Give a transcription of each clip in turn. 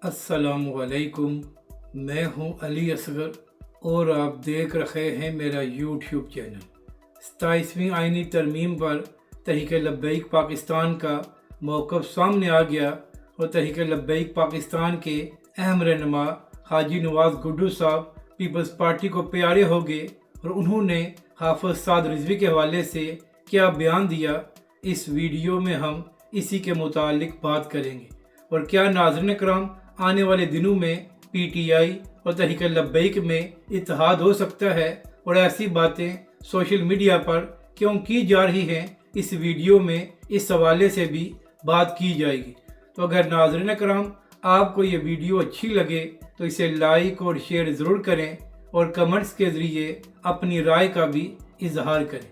अस्सलामुअलैकुम। मैं हूं अली असगर और आप देख रहे हैं मेरा यूट्यूब चैनल। 27वीं आइनी तरमीम पर तहरीक लब्बैक पाकिस्तान का मौक़िफ़ सामने आ गया और तहरीक लब्बैक पाकिस्तान के अहम रहनुमा हाजी नवाज़ गुड्डू साहब पीपल्स पार्टी को प्यारे हो गए और उन्होंने हाफ़िज़ साद रिज़वी के हवाले से क्या बयान दिया, इस वीडियो में हम इसी के मुतालिक बात करेंगे। और क्या नाज़रीन कराम आने वाले दिनों में PTI और तहरीक लब्बैक में इत्तेहाद हो सकता है और ऐसी बातें सोशल मीडिया पर क्यों की जा रही हैं, इस वीडियो में इस हवाले से भी बात की जाएगी। तो अगर नाज़रीन कराम आपको ये वीडियो अच्छी लगे तो इसे लाइक और शेयर ज़रूर करें और कमेंट्स के ज़रिए अपनी राय का भी इजहार करें।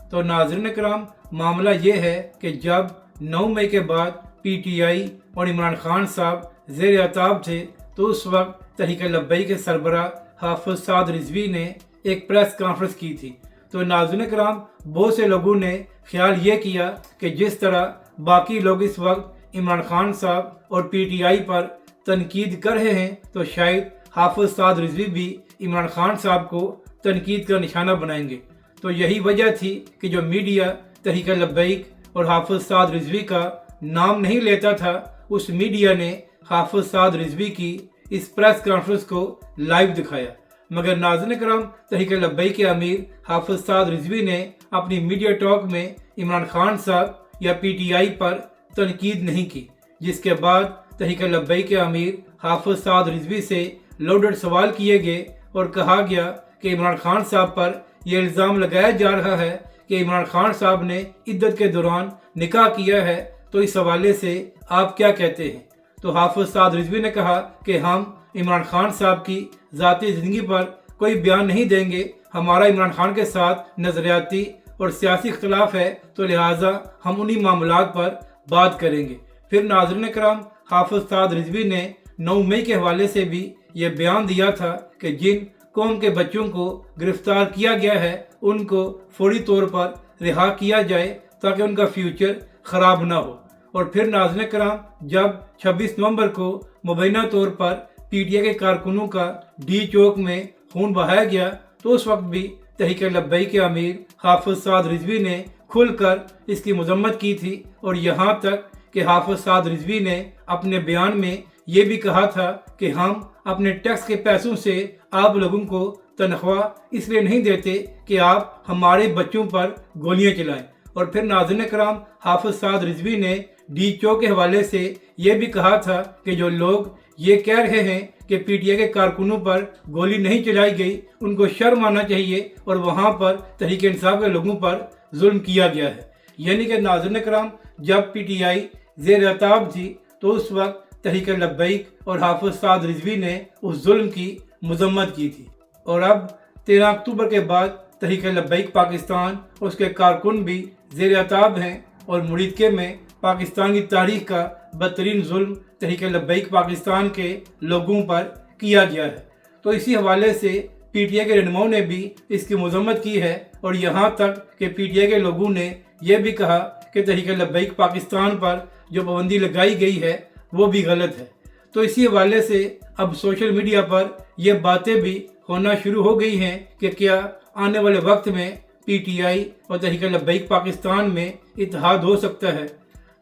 तो नाज़रीन कराम मामला ये है कि जब 9 मई के बाद PTI और इमरान खान साहब ज़ेर अताब थे तो उस वक्त तहरीक लब्बैक के सरबराह हाफ़िज़ साद रिज़वी ने एक प्रेस कॉन्फ्रेंस की थी। तो नाज़रीन कराम बहुत से लोगों ने ख्याल ये किया कि जिस तरह बाकी लोग इस वक्त इमरान खान साहब और PTI पर तनकीद कर रहे हैं तो शायद हाफ़िज़ साद रिज़वी भी इमरान खान साहब को तनकीद का निशाना बनाएंगे। तो यही वजह थी कि जो मीडिया तहरीक लब्बैक और हाफ़िज़ साद रिज़वी का नाम नहीं लेता था, उस मीडिया ने हाफ़िज़ साद रिज़वी की इस प्रेस कॉन्फ्रेंस को लाइव दिखाया। मगर नाज़रीन कराम तहरीक लब्बैक के अमीर हाफ़िज़ साद रिज़वी ने अपनी मीडिया टॉक में इमरान खान साहब या PTI पर तनकीद नहीं की, जिसके बाद तहरीक लब्बैक के अमीर हाफ़िज़ साद रिज़वी से लोडेड सवाल किए गए और कहा गया कि इमरान खान साहब पर यह इल्ज़ाम लगाया जा रहा है कि इमरान खान साहब ने इद्दत के दौरान निकाह किया है, तो इस हवाले से आप क्या कहते हैं। तो हाफ़िज़ साद रिज़वी ने कहा कि हम इमरान खान साहब की ज़ाती ज़िंदगी पर कोई बयान नहीं देंगे, हमारा इमरान खान के साथ नज़रियाती और सियासी इख्तलाफ है, तो लिहाजा हम उन्हीं मामलात पर बात करेंगे। फिर नाज़रीन कराम हाफ़िज़ साद रिज़वी ने 9 मई के हवाले से भी ये बयान दिया था कि जिन कौम के बच्चों को गिरफ्तार किया गया है उनको फौरी तौर पर रिहा किया जाए ताकि उनका फ्यूचर ख़राब ना हो। और फिर नाज़रीन कराम जब 26 नवंबर को मुबैना तौर पर PTI के कारकुनों का D चौक में खून बहाया गया तो उस वक्त भी तहरीक लब्बैक के अमीर हाफ़िज़ साद रिज़वी ने खुलकर इसकी मजम्मत की थी और यहाँ तक कि हाफ़िज़ साद रिज़वी ने अपने बयान में ये भी कहा था कि हम अपने टैक्स के पैसों से आप लोगों को तनख्वाह इसलिए नहीं देते कि आप हमारे बच्चों पर गोलियां चलाएं। और फिर नाज़रीन कराम हाफ़िज़ साद रिज़वी ने D चौक के हवाले से ये भी कहा था कि जो लोग ये कह रहे हैं कि PTI के कारकुनों पर गोली नहीं चलाई गई, उनको शर्म आना चाहिए और वहाँ पर तहरीक इंसाफ के लोगों पर जुल्म किया गया है। यानी कि नाज़रीन कराम जब PTI ज़ेर अताब थी तो उस वक्त तहरीक लब्बैक और हाफ़िज़ साद रिज़वी ने उस जुल्म की मजम्मत की थी। और अब 13 अक्टूबर के बाद तहरीक लब्बैक पाकिस्तान और उसके कारकुन भी ज़ेर अताब हैं और मुरीदके में पाकिस्तान की तारीख का बदतरीन जुल्म तहरीक लब्बैक पाकिस्तान के लोगों पर किया गया है। तो इसी हवाले से PTI के रहनुमाओं ने भी इसकी मजम्मत की है और यहाँ तक कि PTI के लोगों ने यह भी कहा कि तहरीक लब्बैक पाकिस्तान पर जो पाबंदी लगाई गई है वो भी गलत है। तो इसी हवाले से अब सोशल मीडिया पर यह बातें भी होना शुरू हो गई हैं कि क्या आने वाले वक्त में PTI और तहरीक लब्बैक पाकिस्तान में इत्तेहाद हो सकता है।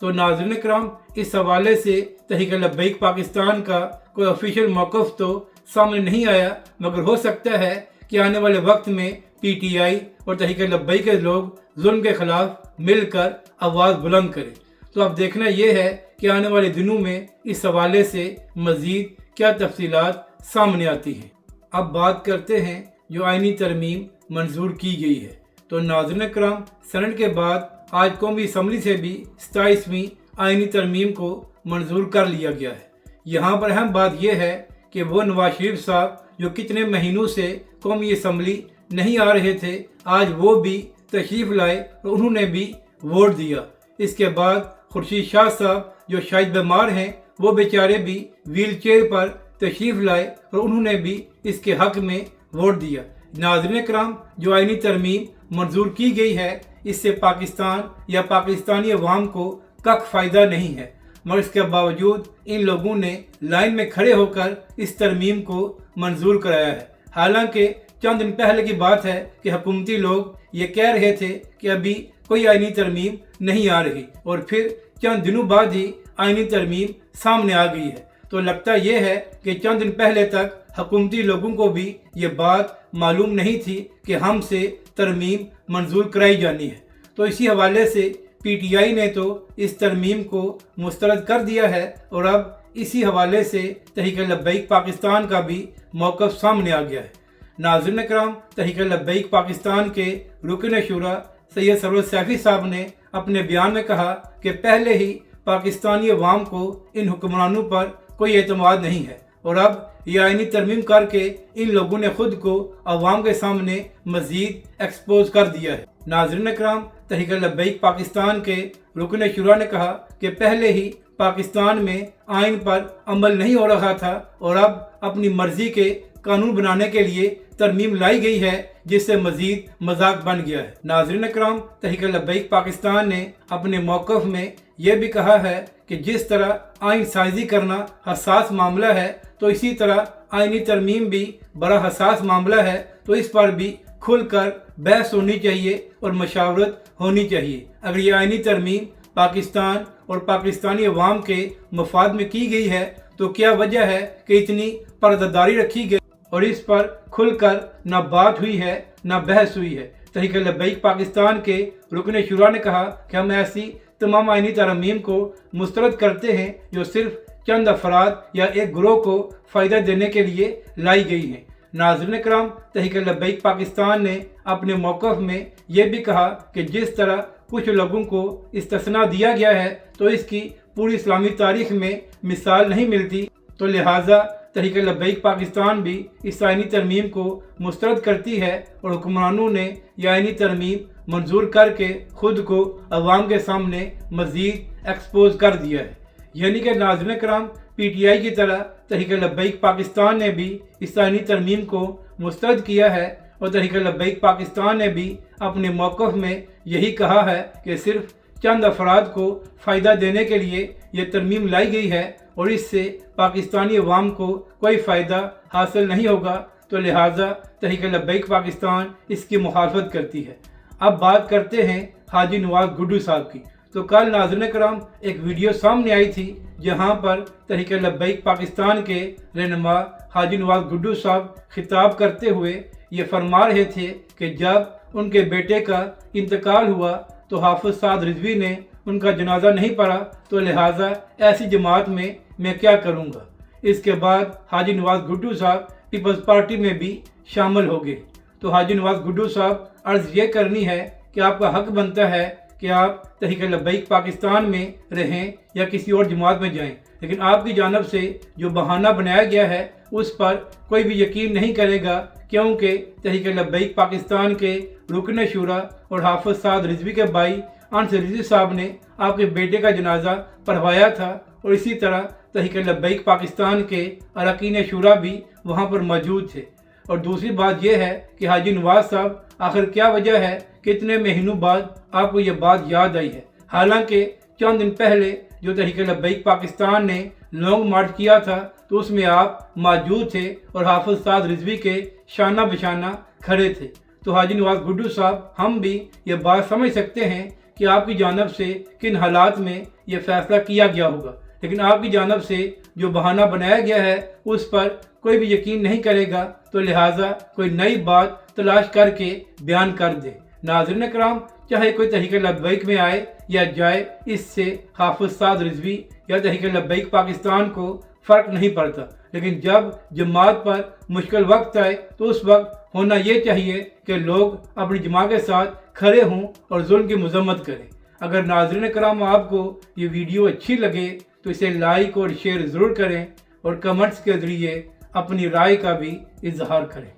तो नाज़रीन कराम इस हवाले से तहरीक लब्बैक पाकिस्तान का कोई ऑफिशियल मौक़िफ़ तो सामने नहीं आया, मगर हो सकता है कि आने वाले वक्त में PTI और तहरीक लब्बैक के लोग जुल्म के ख़िलाफ़ मिलकर आवाज़ बुलंद करें। तो अब देखना यह है कि आने वाले दिनों में इस हवाले से मज़ीद क्या तफसीलात सामने आती हैं। अब बात करते हैं जो आइनी तरमीम मंजूर की गई है। तो नाज़रीन कराम सेनेट के बाद आज कौमी असम्बली से भी 27वीं आइनी तरमीम को मंजूर कर लिया गया है। यहाँ पर अहम बात यह है कि वो नवाज शरीफ साहब जो कितने महीनों से कौमी असम्बली नहीं आ रहे थे, आज वो भी तशरीफ़ लाए और उन्होंने भी वोट दिया। इसके बाद खुर्शीद शाह साहब जो शायद बीमार हैं, वो बेचारे भी व्हील चेयर पर तशरीफ़ लाए और उन्होंने भी इसके हक़ में वोट दिया। नाज़रीन कराम जो आइनी तरमीम मंजूर की गई है इससे पाकिस्तान या पाकिस्तानी अवाम को कख फ़ायदा नहीं है। मगर इसके बावजूद इन लोगों ने लाइन में खड़े होकर इस तरमीम को मंजूर कराया है। हालांकि चंद दिन पहले की बात है कि हुकूमती लोग ये कह रहे थे कि अभी कोई आईनी तरमीम नहीं आ रही, और फिर चंद दिनों बाद ही आईनी तरमीम सामने आ गई है। तो लगता यह है कि चंद दिन पहले तक हुकूमती लोगों को भी ये बात मालूम नहीं थी कि हमसे तरमीम मंजूर कराई जानी है। तो इसी हवाले से PTI ने तो इस तरमीम को मुस्तरद कर दिया है, और अब इसी हवाले से तहरीक लब्बैक पाकिस्तान का भी मौक़िफ़ सामने आ गया है। नाज़रीन इकराम, तहरीक लब्बैक पाकिस्तान के रुकन शुरा सैयद सरवर सैफ़ी साहब ने अपने बयान में कहा कि पहले ही पाकिस्तानी अवाम को इन हुक्मरानों पर कोई एतमाद नहीं है, और अब ये आईनी तरमीम करके इन लोगों ने खुद को अवाम के सामने मज़ीद एक्सपोज कर दिया है। नाज़रीन इकराम, तहरीक लब्बैक पाकिस्तान के रुकन शुरा ने कहा कि पहले ही पाकिस्तान में आइन पर अमल नहीं हो रहा था, और अब अपनी मर्जी के कानून बनाने के लिए तरमीम लाई गई है, जिससे मजीद मजाक बन गया है। नाज़रीन इकराम, तहरीक लब्बैक पाकिस्तान ने अपने मौक़िफ़ में यह भी कहा है कि जिस तरह आइन साजी करना हसास मामला है, तो इसी तरह आइनी तरमीम भी बड़ा हसास मामला है। तो इस पर भी खुलकर बहस होनी चाहिए और मशावरत होनी चाहिए। अगर ये आइनी तरमीम पाकिस्तान और पाकिस्तानी अवाम के मफाद में की गई है, तो क्या वजह है कि इतनी पर्दादारी रखी गई और इस पर खुलकर ना बात हुई है ना बहस हुई है। तहरीक लब्बैक पाकिस्तान के रुकन शुरा ने कहा कि हम ऐसी तमाम आइनी तरमीम को मुस्तरद करते हैं जो सिर्फ चंद अफराद या एक ग्रोह को फ़ायदा देने के लिए लाई गई हैं। नाज़रीन इकराम, तहरीक लब्बैक पाकिस्तान ने अपने मौक़िफ़ में यह भी कहा कि जिस तरह कुछ लोगों को इस्तिस्ना दिया गया है, तो इसकी पूरी इस्लामी तारीख में मिसाल नहीं मिलती। तो लिहाजा तहरीक लब्बैक पाकिस्तान भी इस आइनी तरमीम को मुस्तरद करती है, और हुक्मरानों ने यह आइनी तरमीम मंजूर करके खुद को अवाम के सामने मज़ीद एक्सपोज कर दिया है। यानी कि नाज़रीन इकराम, PTI की तरह तहरीक लब्बैक पाकिस्तान ने भी इस आइनी तरमीम को मुस्तरद किया है, और तहरीक लब्बैक पाकिस्तान ने भी अपने मौक़िफ़ में यही कहा है कि सिर्फ चंद अफराद को फ़ायदा देने के लिए ये तरमीम लाई गई है, और इससे पाकिस्तानी अवाम को कोई फ़ायदा हासिल नहीं होगा। तो लिहाजा तहरीक लब्बैक पाकिस्तान इसकी मुखालफत करती है। अब बात करते हैं हाजी नवाज़ गुड्डू साहब की। तो कल नाज़रीन इकराम एक वीडियो सामने आई थी, जहां पर तहरीक लब्बैक पाकिस्तान के रहनुमा हाजी नवाज़ गुड्डू साहब खिताब करते हुए ये फरमा रहे थे कि जब उनके बेटे का इंतकाल हुआ तो हाफिज़ साद रिजवी ने उनका जनाजा नहीं पढ़ा, तो लिहाजा ऐसी जमात में मैं क्या करूँगा। इसके बाद हाजी नवाज़ गुड्डू साहब पीपल्स पार्टी में भी शामिल हो गए। तो हाजी नवाज़ गुड्डू साहब, अर्ज़ ये करनी है कि आपका हक बनता है कि आप तहरीक लब्बैक पाकिस्तान में रहें या किसी और जमात में जाएं, लेकिन आपकी जानब से जो बहाना बनाया गया है उस पर कोई भी यकीन नहीं करेगा, क्योंकि तहरीक लब्बैक पाकिस्तान के रुकन शुरा और हाफिज़ साद रिजवी के भाई अनस रिजवी साहब ने आपके बेटे का जनाजा पढ़वाया था, और इसी तरह तहरीक लब्बैक पाकिस्तान के अरकान शुरा भी वहाँ पर मौजूद थे। और दूसरी बात यह है कि हाजी नवाज़ साहब, आखिर क्या वजह है कितने महीनों बाद आपको ये बात याद आई है, हालांकि चंद दिन पहले जो तहरीक लब्बैक पाकिस्तान ने लॉन्ग मार्च किया था तो उसमें आप मौजूद थे और हाफिज़ साद रिजवी के शाना बशाना खड़े थे। तो हाजी नवाज़ गुड्डू साहब, हम भी ये बात समझ सकते हैं कि आपकी जानब से किन हालात में ये फैसला किया गया होगा, लेकिन आपकी जानब से जो बहाना बनाया गया है उस पर कोई भी यकीन नहीं करेगा। तो लिहाजा कोई नई बात तलाश करके बयान कर दे। नाज़रीन इकराम, चाहे कोई तहरीक लब्बैक में आए या जाए, इससे हाफिज़ साद रिजवी या तहरीक लब्बैक पाकिस्तान को फ़र्क नहीं पड़ता, लेकिन जब जमात पर मुश्किल वक्त आए तो उस वक्त होना ये चाहिए कि लोग अपनी जमात के साथ खड़े हों और जुल्म की मजम्मत करें। अगर नाज़रीन इकराम आपको ये वीडियो अच्छी लगे तो इसे लाइक और शेयर ज़रूर करें, और कमेंट्स के ज़रिए अपनी राय का भी इजहार करें।